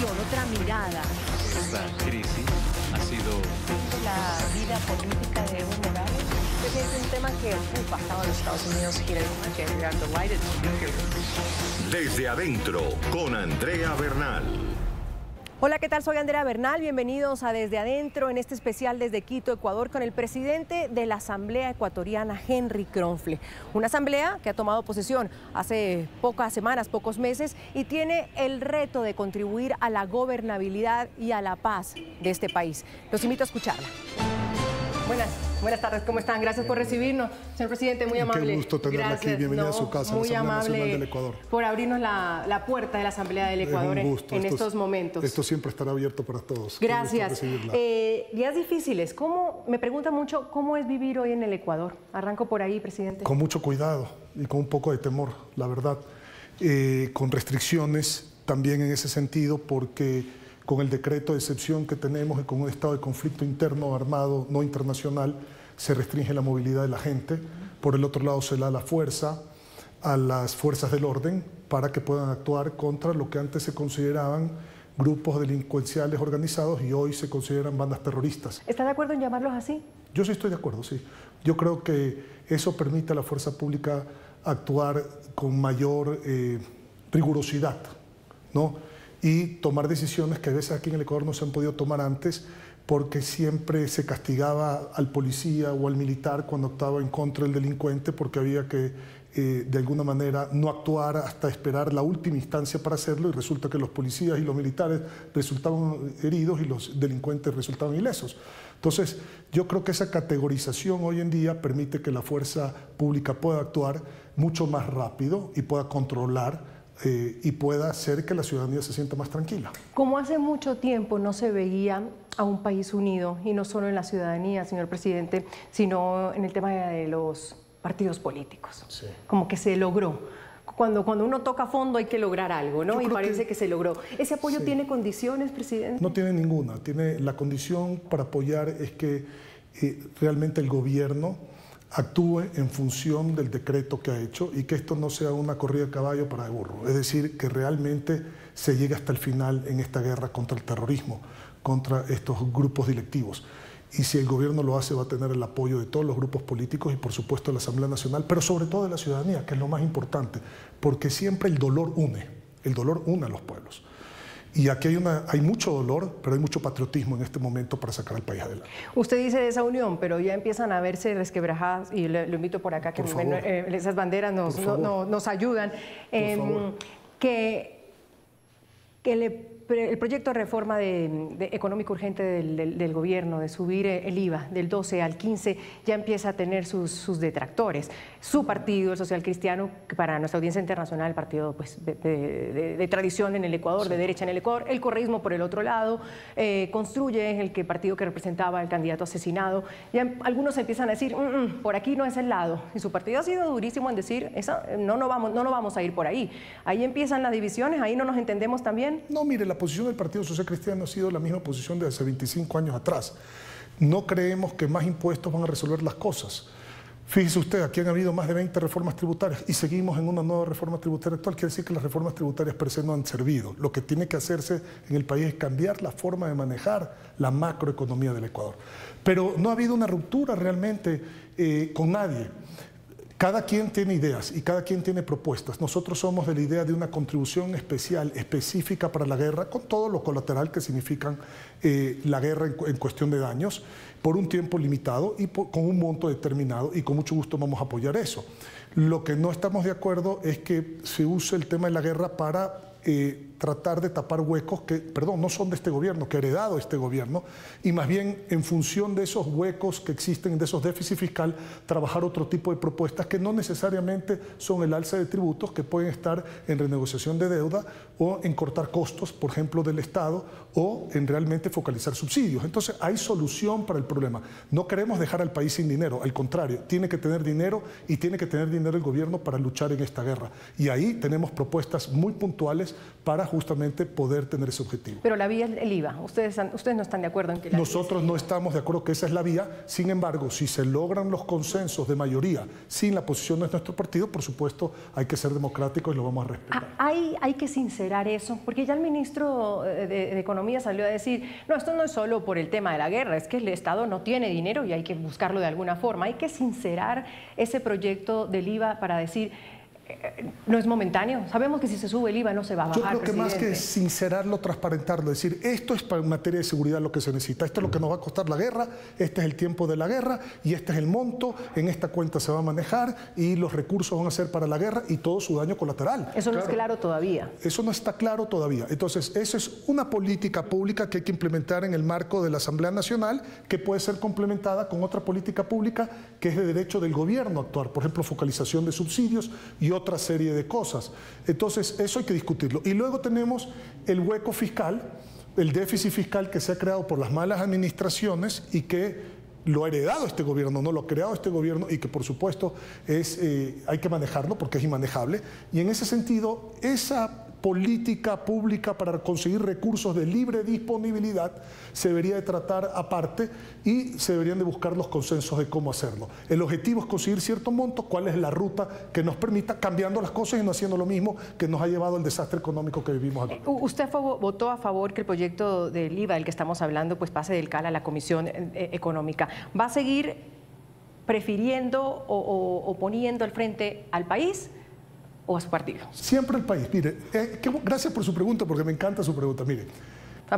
visión, otra mirada. Esta crisis ha sido... La vida política de Evo Morales es un tema que ocupa a los Estados Unidos y Desde adentro, con Andrea Bernal. Hola, ¿qué tal? Soy Andrea Bernal. Bienvenidos a Desde Adentro, en este especial desde Quito, Ecuador, con el presidente de la Asamblea Ecuatoriana, Henry Kronfle. Una asamblea que ha tomado posesión hace pocas semanas, pocos meses, y tiene el reto de contribuir a la gobernabilidad y a la paz de este país. Los invito a escucharla. Buenas tardes, ¿cómo están? Gracias por recibirnos, señor presidente, muy amable. Qué gusto tenerla aquí, bienvenida a su casa, muy la Asamblea amable Nacional del Ecuador. Por abrirnos la puerta de la Asamblea del Ecuador en estos momentos. Esto siempre estará abierto para todos. Gracias. Días difíciles, me preguntan mucho cómo es vivir hoy en el Ecuador. Arranco por ahí, presidente. Con mucho cuidado y con un poco de temor, la verdad. Con restricciones también en ese sentido, porque con el decreto de excepción que tenemos y con un estado de conflicto interno armado no internacional, se restringe la movilidad de la gente. Por el otro lado, se da la fuerza a las fuerzas del orden para que puedan actuar contra lo que antes se consideraban grupos delincuenciales organizados y hoy se consideran bandas terroristas. ¿Está de acuerdo en llamarlos así? Yo sí estoy de acuerdo, sí. Yo creo que eso permite a la fuerza pública actuar con mayor rigurosidad, ¿no? Y tomar decisiones que a veces aquí en el Ecuador no se han podido tomar antes, porque siempre se castigaba al policía o al militar cuando actuaba en contra del delincuente, porque había que de alguna manera no actuar hasta esperar la última instancia para hacerlo, y resulta que los policías y los militares resultaban heridos y los delincuentes resultaban ilesos. Entonces, yo creo que esa categorización hoy en día permite que la fuerza pública pueda actuar mucho más rápido y pueda controlar y pueda hacer que la ciudadanía se sienta más tranquila. Como hace mucho tiempo no se veía a un país unido, y no solo en la ciudadanía, señor presidente, sino en el tema de los partidos políticos. Sí. Como que se logró. Cuando uno toca fondo hay que lograr algo, ¿no? Y parece que se logró. ¿Ese apoyo tiene condiciones, presidente? No tiene ninguna. La condición para apoyar es que realmente el gobierno actúe en función del decreto que ha hecho y que esto no sea una corrida de caballo para de burro. Es decir, que realmente se llegue hasta el final en esta guerra contra el terrorismo, contra estos grupos delictivos. Y si el gobierno lo hace, va a tener el apoyo de todos los grupos políticos y por supuesto de la Asamblea Nacional, pero sobre todo de la ciudadanía, que es lo más importante, porque siempre el dolor une a los pueblos. Y aquí hay mucho dolor, pero hay mucho patriotismo en este momento para sacar al país adelante. Usted dice de esa unión, pero ya empiezan a verse resquebrajadas, y lo invito por acá, que esas banderas nos ayudan. El proyecto de reforma económico urgente del gobierno, de subir el IVA del 12 al 15, ya empieza a tener sus detractores. Su partido, el Social Cristiano, que para nuestra audiencia internacional, el partido pues, de tradición en el Ecuador, de derecha en el Ecuador, el correísmo por el otro lado, Construye, el partido que representaba al candidato asesinado. Ya algunos empiezan a decir, por aquí no es el lado. Y su partido ha sido durísimo en decir, no vamos a ir por ahí. Ahí empiezan las divisiones, ahí no nos entendemos también. No, mire, la posición del Partido Social Cristiano ha sido la misma posición de hace 25 años atrás. No creemos que más impuestos van a resolver las cosas. Fíjese usted, aquí han habido más de 20 reformas tributarias y seguimos en una nueva reforma tributaria actual. Quiere decir que las reformas tributarias per se no han servido. Lo que tiene que hacerse en el país es cambiar la forma de manejar la macroeconomía del Ecuador. Pero no ha habido una ruptura realmente con nadie. Cada quien tiene ideas y cada quien tiene propuestas. Nosotros somos de la idea de una contribución especial, específica para la guerra, con todo lo colateral que significan la guerra en cuestión de daños, por un tiempo limitado y con un monto determinado, y con mucho gusto vamos a apoyar eso. Lo que no estamos de acuerdo es que se use el tema de la guerra para tratar de tapar huecos que, no son de este gobierno, que ha heredado este gobierno, y más bien en función de esos huecos que existen, de esos déficits fiscal, trabajar otro tipo de propuestas que no necesariamente son el alza de tributos, que pueden estar en renegociación de deuda o en cortar costos, por ejemplo, del Estado, o en realmente focalizar subsidios. Entonces hay solución para el problema. No queremos dejar al país sin dinero, al contrario, tiene que tener dinero, y tiene que tener dinero el gobierno para luchar en esta guerra. Y ahí tenemos propuestas muy puntuales mayores para justamente poder tener ese objetivo. Pero la vía es el IVA. Ustedes no están de acuerdo en que la Nosotros no estamos de acuerdo que esa es la vía. Sin embargo, si se logran los consensos de mayoría sin la posición de nuestro partido, por supuesto hay que ser democráticos y lo vamos a respetar. Hay que sincerar eso, porque ya el ministro de Economía salió a decir, no, esto no es solo por el tema de la guerra, es que el Estado no tiene dinero y hay que buscarlo de alguna forma. Hay que sincerar ese proyecto del IVA para decir, no es momentáneo. Sabemos que si se sube el IVA no se va a bajar. Yo creo que más que sincerarlo, transparentarlo, decir, esto es para en materia de seguridad lo que se necesita, esto es lo que nos va a costar la guerra, este es el tiempo de la guerra y este es el monto, en esta cuenta se va a manejar y los recursos van a ser para la guerra y todo su daño colateral. Eso no es claro todavía. Eso no está claro todavía. Entonces, eso es una política pública que hay que implementar en el marco de la Asamblea Nacional, que puede ser complementada con otra política pública que es de derecho del gobierno a actuar, por ejemplo, focalización de subsidios y otra serie de cosas. Entonces, eso hay que discutirlo. Y luego tenemos el hueco fiscal, el déficit fiscal que se ha creado por las malas administraciones y que lo ha heredado este gobierno, no lo ha creado este gobierno y que por supuesto hay que manejarlo porque es inmanejable. Y en ese sentido, esa política pública para conseguir recursos de libre disponibilidad se debería de tratar aparte y se deberían de buscar los consensos de cómo hacerlo. El objetivo es conseguir cierto monto, cuál es la ruta que nos permita, cambiando las cosas y no haciendo lo mismo que nos ha llevado al desastre económico que vivimos aquí. ¿Usted votó a favor que el proyecto del IVA, del que estamos hablando, pues pase del CAL a la Comisión Económica? ¿Va a seguir prefiriendo o poniendo al frente al país o a su partido? Siempre el país. Mire, gracias por su pregunta, porque me encanta su pregunta. Mire,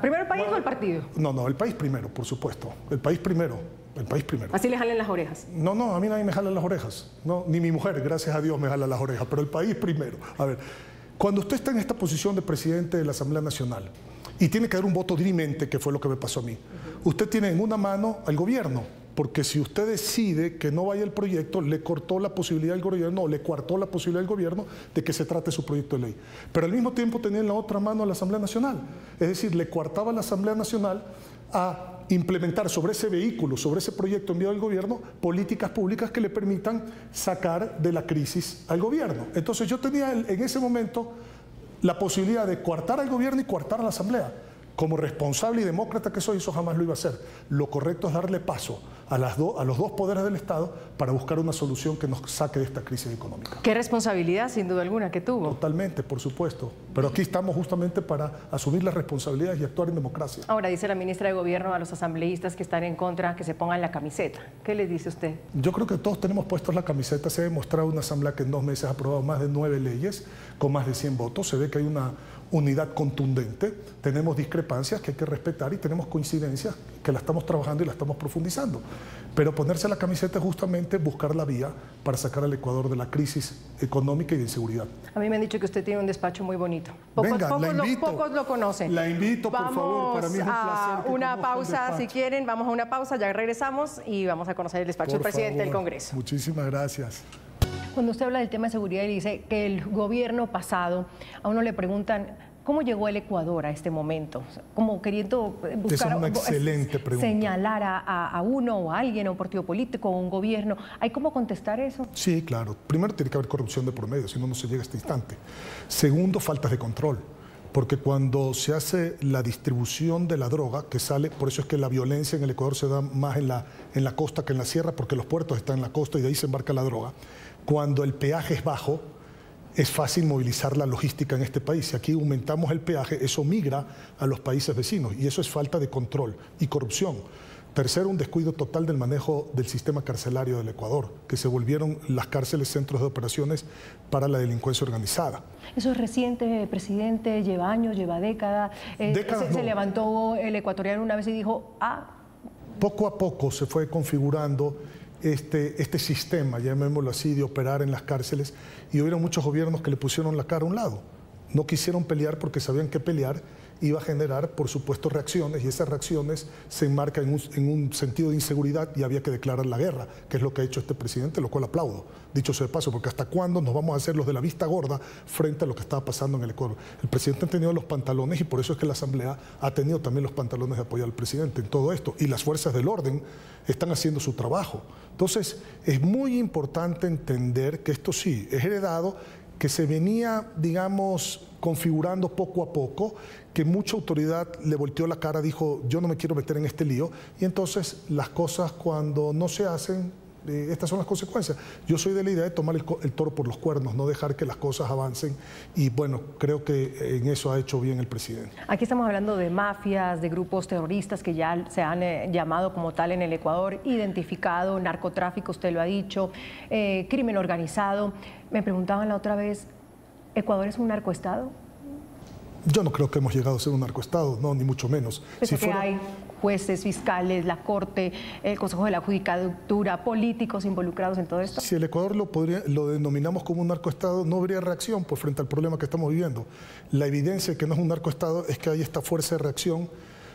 ¿primero el país o el partido? No, el país primero, por supuesto. El país primero. El país primero. ¿Así le jalen las orejas? No, a mí nadie me jala las orejas. No, ni mi mujer, gracias a Dios, me jala las orejas. Pero el país primero. A ver, cuando usted está en esta posición de presidente de la Asamblea Nacional y tiene que dar un voto dirimente, que fue lo que me pasó a mí, usted tiene en una mano al gobierno. Porque si usted decide que no vaya el proyecto, le cortó la posibilidad al gobierno, o le coartó la posibilidad al gobierno de que se trate su proyecto de ley. Pero al mismo tiempo tenía en la otra mano a la Asamblea Nacional. Es decir, le coartaba a la Asamblea Nacional a implementar sobre ese vehículo, sobre ese proyecto enviado al gobierno, políticas públicas que le permitan sacar de la crisis al gobierno. Entonces yo tenía en ese momento la posibilidad de coartar al gobierno y coartar a la Asamblea. Como responsable y demócrata que soy, eso jamás lo iba a hacer. Lo correcto es darle paso a los dos poderes del Estado para buscar una solución que nos saque de esta crisis económica. Qué responsabilidad, sin duda alguna, que tuvo. Totalmente, por supuesto. Pero aquí estamos justamente para asumir las responsabilidades y actuar en democracia. Ahora dice la ministra de Gobierno a los asambleístas que están en contra que se pongan la camiseta. ¿Qué les dice usted? Yo creo que todos tenemos puestos la camiseta. Se ha demostrado una asamblea que en 2 meses ha aprobado más de 9 leyes con más de 100 votos. Se ve que hay una unidad contundente, tenemos discrepancias que hay que respetar y tenemos coincidencias que la estamos trabajando y la estamos profundizando. Pero ponerse la camiseta es justamente buscar la vía para sacar al Ecuador de la crisis económica y de inseguridad. A mí me han dicho que usted tiene un despacho muy bonito. Pocos lo conocen. La invito, por favor, para mí es un placer. Una pausa, si quieren, vamos a una pausa, ya regresamos y vamos a conocer el despacho del presidente del Congreso. Muchísimas gracias. Cuando usted habla del tema de seguridad y dice que el gobierno pasado, a uno le preguntan cómo llegó el Ecuador a este momento, como queriendo buscar, esa es una excelente pregunta, señalar a uno o a alguien, a un partido político o un gobierno. ¿Hay cómo contestar eso? Sí, claro. Primero tiene que haber corrupción de por medio, si no, no se llega a este instante. Segundo, faltas de control. Porque cuando se hace la distribución de la droga, que sale, por eso es que la violencia en el Ecuador se da más en la costa que en la sierra, porque los puertos están en la costa y de ahí se embarca la droga. Cuando el peaje es bajo, es fácil movilizar la logística en este país. Si aquí aumentamos el peaje, eso migra a los países vecinos y eso es falta de control y corrupción. Tercero, un descuido total del manejo del sistema carcelario del Ecuador, que se volvieron las cárceles centros de operaciones para la delincuencia organizada. Eso es reciente, presidente, lleva años, lleva décadas. Se levantó el ecuatoriano una vez y dijo, Poco a poco se fue configurando este sistema, llamémoslo así, de operar en las cárceles, y hubieron muchos gobiernos que le pusieron la cara a un lado. No quisieron pelear porque sabían que pelear iba a generar, por supuesto, reacciones, y esas reacciones se enmarcan en un sentido de inseguridad y había que declarar la guerra, que es lo que ha hecho este presidente, lo cual aplaudo, dicho sea de paso, porque hasta cuándo nos vamos a hacer los de la vista gorda frente a lo que estaba pasando en el Ecuador. El presidente ha tenido los pantalones y por eso es que la Asamblea ha tenido también los pantalones de apoyar al presidente en todo esto, y las fuerzas del orden están haciendo su trabajo. Entonces, es muy importante entender que esto sí es heredado, que se venía, digamos, configurando poco a poco, que mucha autoridad le volteó la cara, dijo, yo no me quiero meter en este lío, y entonces las cosas cuando no se hacen, estas son las consecuencias. Yo soy de la idea de tomar el toro por los cuernos, no dejar que las cosas avancen, y bueno, creo que en eso ha hecho bien el presidente. Aquí estamos hablando de mafias, de grupos terroristas que ya se han llamado como tal en el Ecuador, identificado, narcotráfico, usted lo ha dicho, crimen organizado. Me preguntaban la otra vez, ¿Ecuador es un narcoestado? Yo no creo que hemos llegado a ser un narcoestado, no, ni mucho menos. Si fuera... hay jueces, fiscales, la Corte, el Consejo de la Judicatura, políticos involucrados en todo esto. Si el Ecuador lo denominamos como un narcoestado, no habría reacción pues, frente al problema que estamos viviendo. La evidencia de que no es un narcoestado es que hay esta fuerza de reacción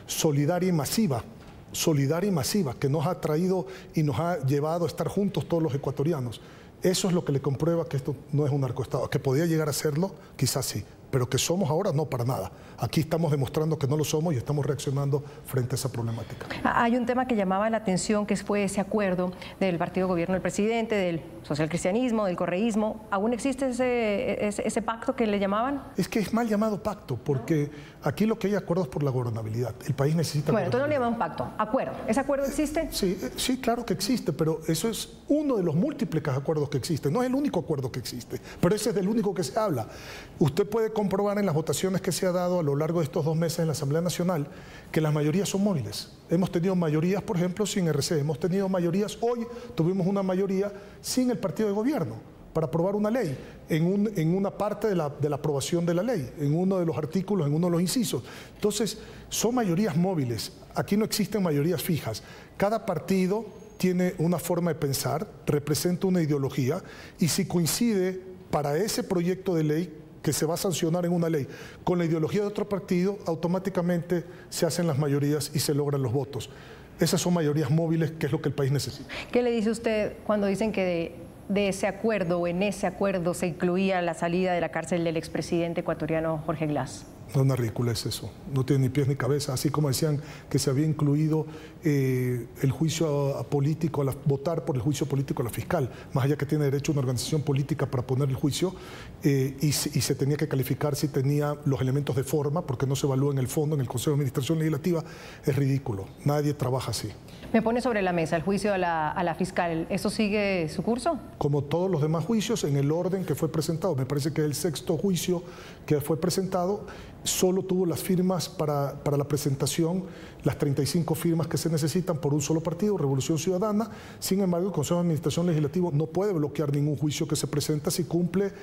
solidaria y masiva, que nos ha traído y nos ha llevado a estar juntos todos los ecuatorianos. Eso es lo que le comprueba que esto no es un narcoestado. Que podía llegar a serlo, quizás sí, pero que somos ahora, no, para nada. Aquí estamos demostrando que no lo somos y estamos reaccionando frente a esa problemática. Hay un tema que llamaba la atención, que fue ese acuerdo del partido gobierno del presidente, del socialcristianismo, del correísmo. ¿Aún existe ese pacto que le llamaban? Es que es mal llamado pacto, porque aquí lo que hay acuerdos por la gobernabilidad. El país necesita... Bueno, entonces no le llaman pacto, acuerdo. ¿Ese acuerdo existe? Sí, claro que existe, pero eso es uno de los múltiples acuerdos que existen. No es el único acuerdo que existe, pero ese es del único que se habla. Usted puede comprobar en las votaciones que se ha dado a lo largo de estos 2 meses en la Asamblea Nacional que las mayorías son móviles. Hemos tenido mayorías, por ejemplo, sin RC. Hemos tenido mayorías, hoy tuvimos una mayoría sin el partido de gobierno para aprobar una ley, en una parte de la aprobación de la ley, en uno de los artículos, en uno de los incisos. Entonces, son mayorías móviles. Aquí no existen mayorías fijas. Cada partido tiene una forma de pensar, representa una ideología, y si coincide para ese proyecto de ley que se va a sancionar en una ley con la ideología de otro partido, automáticamente se hacen las mayorías y se logran los votos. Esas son mayorías móviles, que es lo que el país necesita. ¿Qué le dice usted cuando dicen que de ese acuerdo o en ese acuerdo se incluía la salida de la cárcel del expresidente ecuatoriano Jorge Glass? No, una ridícula es eso, no tiene ni pies ni cabeza, así como decían que se había incluido el juicio político, votar por el juicio político a la fiscal, más allá que tiene derecho una organización política para poner el juicio, y se tenía que calificar si tenía los elementos de forma, porque no se evalúa en el fondo, en el Consejo de Administración Legislativa. Es ridículo, nadie trabaja así. Me pone sobre la mesa el juicio a la fiscal, ¿eso sigue su curso? Como todos los demás juicios, en el orden que fue presentado. Me parece que el 6º juicio que fue presentado solo tuvo las firmas para la presentación, las 35 firmas que se necesitan por un solo partido, Revolución Ciudadana. Sin embargo, el Consejo de Administración Legislativo no puede bloquear ningún juicio que se presenta si cumple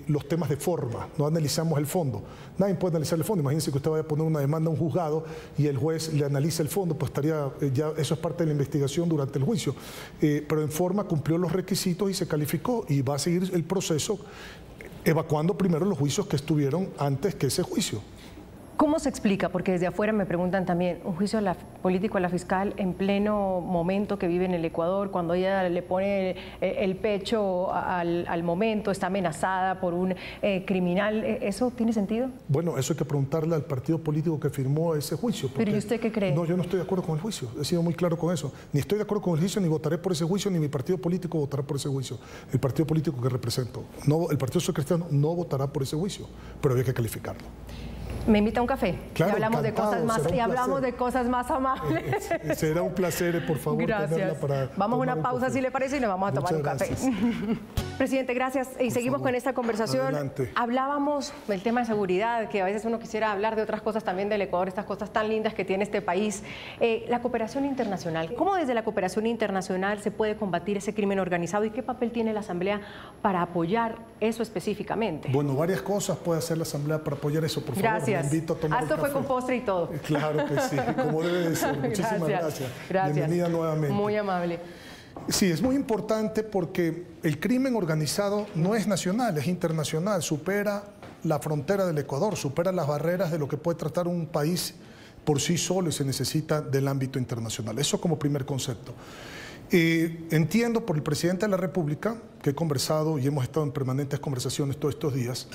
los temas de forma. No analizamos el fondo. Nadie puede analizar el fondo. Imagínense que usted vaya a poner una demanda a un juzgado y el juez le analiza el fondo, pues estaría ya, eso es parte de la investigación durante el juicio. Pero en forma cumplió los requisitos y se calificó, y va a seguir el proceso evacuando primero los juicios que estuvieron antes que ese juicio. ¿Cómo se explica? Porque desde afuera me preguntan también, un juicio político a la fiscal en pleno momento que vive en el Ecuador, cuando ella le pone el pecho al momento, está amenazada por un criminal, ¿eso tiene sentido? Bueno, eso hay que preguntarle al partido político que firmó ese juicio. ¿Pero y usted qué cree? No, yo no estoy de acuerdo con el juicio, he sido muy claro con eso. Ni estoy de acuerdo con el juicio, ni votaré por ese juicio, ni mi partido político votará por ese juicio. El partido político que represento, no, el Partido Socialcristiano no votará por ese juicio, pero había que calificarlo. ¿Me invita a un café? Claro, y hablamos de cosas más, y hablamos de cosas más amables. Será un placer, por favor. Gracias. Vamos a una pausa, si le parece, y nos vamos a tomar un café. Presidente, gracias. Y seguimos con esta conversación. Adelante. Hablábamos del tema de seguridad, que a veces uno quisiera hablar de otras cosas también del Ecuador, estas cosas tan lindas que tiene este país. La cooperación internacional. ¿Cómo desde la cooperación internacional se puede combatir ese crimen organizado y qué papel tiene la Asamblea para apoyar eso específicamente? Bueno, varias cosas puede hacer la Asamblea para apoyar eso, por favor. Gracias. Me invito a tomar Esto un fue café. con postre y todo. Claro que sí, como debe de ser. Muchísimas gracias. Bienvenida nuevamente. Muy amable. Sí, es muy importante porque el crimen organizado no es nacional, es internacional, supera la frontera del Ecuador, supera las barreras de lo que puede tratar un país por sí solo y se necesita del ámbito internacional. Eso como primer concepto. Entiendo por el presidente de la República, que he conversado y hemos estado en permanentes conversaciones todos estos días,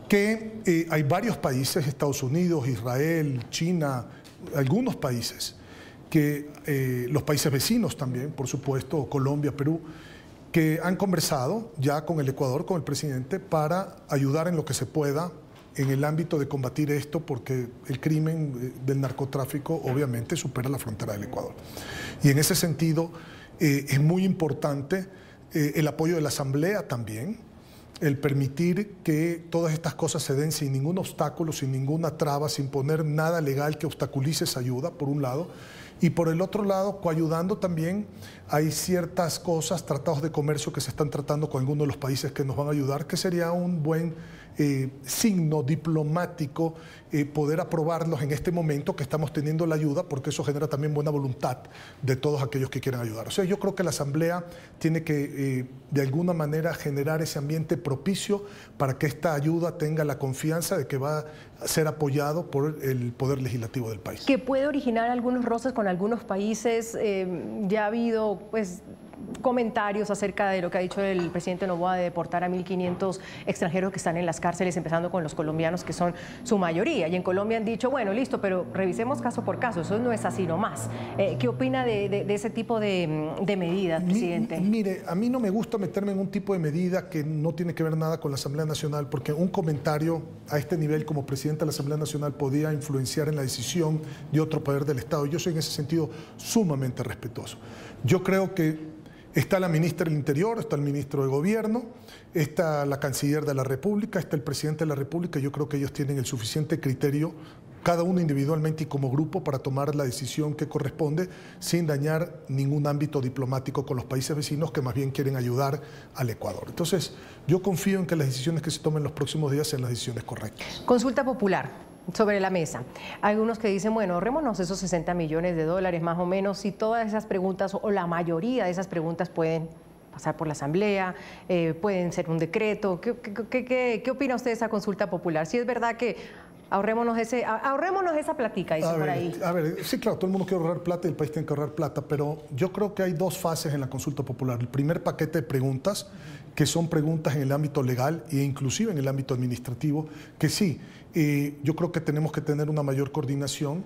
que hay varios países, Estados Unidos, Israel, China, algunos países, que los países vecinos también, por supuesto, Colombia, Perú, que han conversado ya con el Ecuador, con el presidente, para ayudar en lo que se pueda en el ámbito de combatir esto, porque el crimen del narcotráfico obviamente supera la frontera del Ecuador. Y en ese sentido es muy importante el apoyo de la Asamblea también, el permitir que todas estas cosas se den sin ningún obstáculo, sin ninguna traba, sin poner nada legal que obstaculice esa ayuda, por un lado. Y por el otro lado, coayudando también, hay ciertas cosas, tratados de comercio que se están tratando con algunos de los países que nos van a ayudar, que sería un buen signo diplomático poder aprobarlos en este momento que estamos teniendo la ayuda, porque eso genera también buena voluntad de todos aquellos que quieran ayudar. O sea, yo creo que la Asamblea tiene que de alguna manera generar ese ambiente propicio para que esta ayuda tenga la confianza de que va a ser apoyado por el Poder Legislativo del país. Que puede originar algunos roces con algunos países. Ya ha habido, pues, comentarios acerca de lo que ha dicho el presidente Noboa de deportar a 1.500 extranjeros que están en las cárceles, empezando con los colombianos, que son su mayoría. Y en Colombia han dicho, bueno, listo, pero revisemos caso por caso, eso no es así nomás. ¿Qué opina de ese tipo de medidas, presidente? Mire, a mí no me gusta meterme en un tipo de medida que no tiene que ver nada con la Asamblea Nacional, porque un comentario a este nivel como presidente de la Asamblea Nacional podía influenciar en la decisión de otro poder del Estado. Yo soy en ese sentido sumamente respetuoso. Yo creo que está la ministra del Interior, está el ministro de Gobierno, está la canciller de la República, está el presidente de la República. Yo creo que ellos tienen el suficiente criterio, cada uno individualmente y como grupo, para tomar la decisión que corresponde sin dañar ningún ámbito diplomático con los países vecinos que más bien quieren ayudar al Ecuador. Entonces, yo confío en que las decisiones que se tomen los próximos días sean las decisiones correctas. Consulta popular sobre la mesa. Hay algunos que dicen, bueno, ahorrémonos esos 60 millones de dólares más o menos, y todas esas preguntas, o la mayoría de esas preguntas, pueden pasar por la Asamblea, pueden ser un decreto. ¿Qué opina usted de esa consulta popular? Si es verdad que ahorrémonos esa platica, dice por ahí. A ver, sí, claro, todo el mundo quiere ahorrar plata y el país tiene que ahorrar plata, pero yo creo que hay dos fases en la consulta popular. El primer paquete de preguntas, que son preguntas en el ámbito legal e inclusive en el ámbito administrativo, que sí, yo creo que tenemos que tener una mayor coordinación,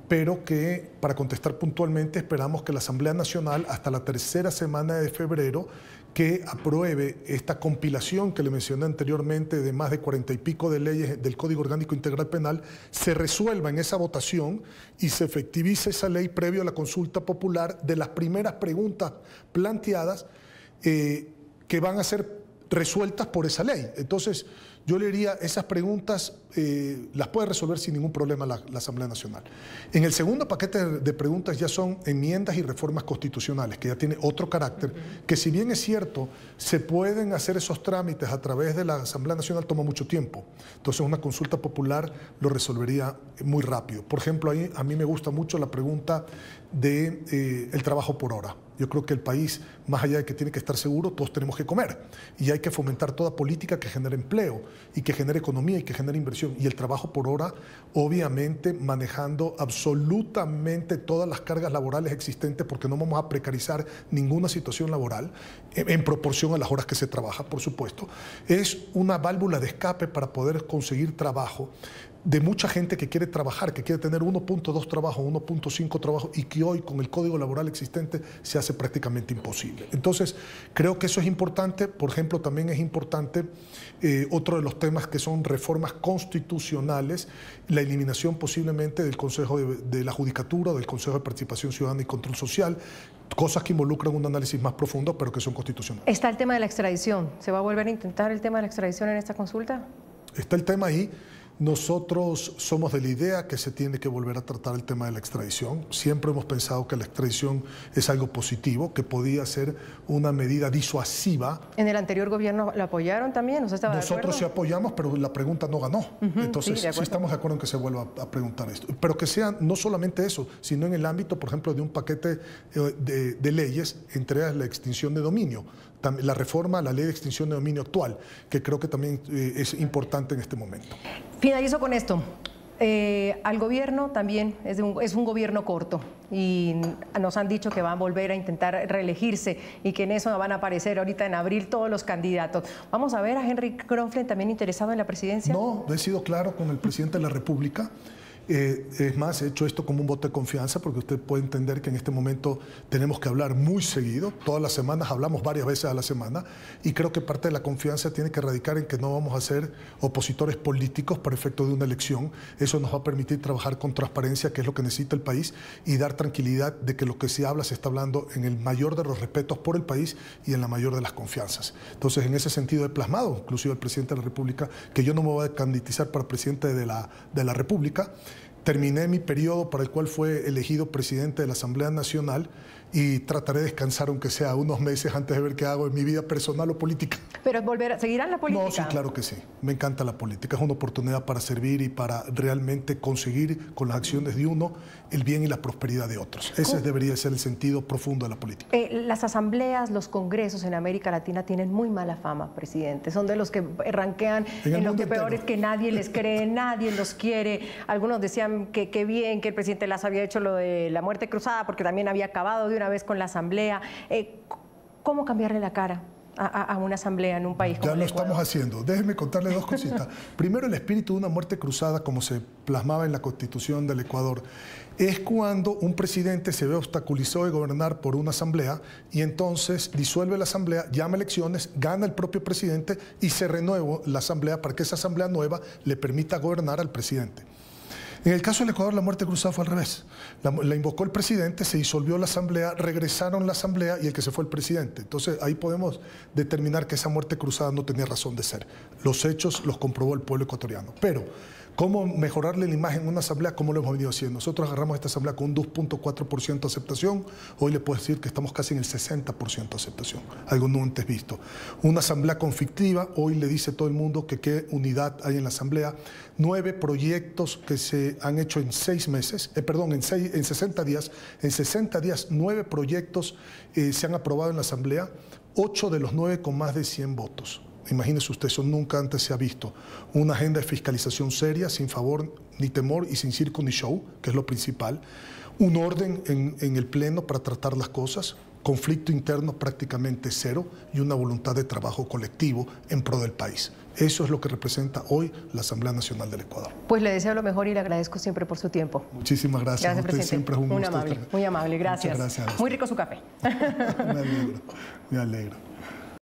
pero que para contestar puntualmente esperamos que la Asamblea Nacional hasta la tercera semana de febrero que apruebe esta compilación que le mencioné anteriormente de más de 40 y pico de leyes del Código Orgánico Integral Penal, se resuelva en esa votación y se efectivice esa ley previo a la consulta popular de las primeras preguntas planteadas que van a ser resueltas por esa ley. Entonces, yo le diría, esas preguntas las puede resolver sin ningún problema la Asamblea Nacional. En el segundo paquete de preguntas ya son enmiendas y reformas constitucionales, que ya tiene otro carácter, que si bien es cierto, se pueden hacer esos trámites a través de la Asamblea Nacional, toma mucho tiempo. Entonces, una consulta popular lo resolvería muy rápido. Por ejemplo, ahí a mí me gusta mucho la pregunta de el trabajo por hora. Yo creo que el país, más allá de que tiene que estar seguro, todos tenemos que comer. Y hay que fomentar toda política que genere empleo y que genere economía y que genere inversión. Y el trabajo por hora, obviamente, manejando absolutamente todas las cargas laborales existentes, porque no vamos a precarizar ninguna situación laboral en proporción a las horas que se trabaja, por supuesto. Es una válvula de escape para poder conseguir trabajo de mucha gente que quiere trabajar, que quiere tener 1.2 trabajos, 1.5 trabajos, y que hoy con el código laboral existente se hace prácticamente imposible. Entonces, creo que eso es importante. Por ejemplo, también es importante otro de los temas que son reformas constitucionales, la eliminación posiblemente del Consejo de la Judicatura, del Consejo de Participación Ciudadana y Control Social, cosas que involucran un análisis más profundo, pero que son constitucionales. Está el tema de la extradición. ¿Se va a volver a intentar el tema de la extradición en esta consulta? Está el tema ahí. Nosotros somos de la idea que se tiene que volver a tratar el tema de la extradición. Siempre hemos pensado que la extradición es algo positivo, que podía ser una medida disuasiva. ¿En el anterior gobierno lo apoyaron también? ¿Usted estaba de acuerdo? Nosotros sí apoyamos, pero la pregunta no ganó. Entonces, sí estamos de acuerdo en que se vuelva a preguntar esto. Pero que sea no solamente eso, sino en el ámbito, por ejemplo, de un paquete de leyes, entre ellas la extinción de dominio, la reforma a la ley de extinción de dominio actual, que creo que también es importante en este momento. Finalizo con esto. Al gobierno también es un gobierno corto y nos han dicho que van a volver a intentar reelegirse y que en eso van a aparecer ahorita en abril todos los candidatos. ¿Vamos a ver a Henry Kronflen también interesado en la presidencia? No, he sido claro con el presidente de la República Es más, he hecho esto como un voto de confianza porque usted puede entender que en este momento tenemos que hablar muy seguido. Todas las semanas hablamos varias veces a la semana y creo que parte de la confianza tiene que radicar en que no vamos a ser opositores políticos para efecto de una elección. Eso nos va a permitir trabajar con transparencia, que es lo que necesita el país, y dar tranquilidad de que lo que se habla se está hablando en el mayor de los respetos por el país y en la mayor de las confianzas. Entonces, en ese sentido he plasmado, inclusive al presidente de la República, que yo no me voy a candidatar para presidente de la República. Terminé mi periodo para el cual fue elegido presidente de la Asamblea Nacional y trataré de descansar aunque sea unos meses antes de ver qué hago en mi vida personal o política. ¿Pero seguirán la política? No, sí, claro que sí. Me encanta la política. Es una oportunidad para servir y para realmente conseguir con las acciones de uno el bien y la prosperidad de otros. Ese debería ser el sentido profundo de la política. Las asambleas, los congresos en América Latina tienen muy mala fama, presidente. Son de los que ranquean en lo que peor es que nadie les cree, nadie los quiere. Algunos decían que bien que el presidente Lasso había hecho lo de la muerte cruzada porque también había acabado de una vez con la asamblea. ¿Cómo cambiarle la cara a una asamblea en un país como el Ecuador? Ya lo estamos haciendo. Déjeme contarle dos cositas. Primero, el espíritu de una muerte cruzada, como se plasmaba en la Constitución del Ecuador, es cuando un presidente se ve obstaculizado de gobernar por una asamblea y entonces disuelve la asamblea, llama elecciones, gana el propio presidente y se renueva la asamblea para que esa asamblea nueva le permita gobernar al presidente. En el caso del Ecuador, la muerte cruzada fue al revés. La invocó el presidente, se disolvió la asamblea, regresaron la asamblea y el que se fue el presidente. Entonces ahí podemos determinar que esa muerte cruzada no tenía razón de ser. Los hechos los comprobó el pueblo ecuatoriano. Pero, ¿cómo mejorarle la imagen a una asamblea? ¿Cómo lo hemos venido haciendo? Nosotros agarramos esta asamblea con un 2.4% de aceptación. Hoy le puedo decir que estamos casi en el 60% de aceptación. Algo no antes visto. Una asamblea conflictiva, hoy le dice todo el mundo que qué unidad hay en la asamblea. 9 proyectos que se han hecho en 6 meses, en 60 días. En 60 días, 9 proyectos se han aprobado en la asamblea, 8 de los 9 con más de 100 votos. Imagínese usted, eso nunca antes se ha visto. Una agenda de fiscalización seria, sin favor ni temor y sin circo ni show, que es lo principal. Un orden en el Pleno para tratar las cosas. Conflicto interno prácticamente cero y una voluntad de trabajo colectivo en pro del país. Eso es lo que representa hoy la Asamblea Nacional del Ecuador. Pues le deseo lo mejor y le agradezco siempre por su tiempo. Muchísimas gracias. Gracias, presidente. Siempre es un gusto. Muy amable, gracias. Muchas gracias. Muy rico su café. Me alegro.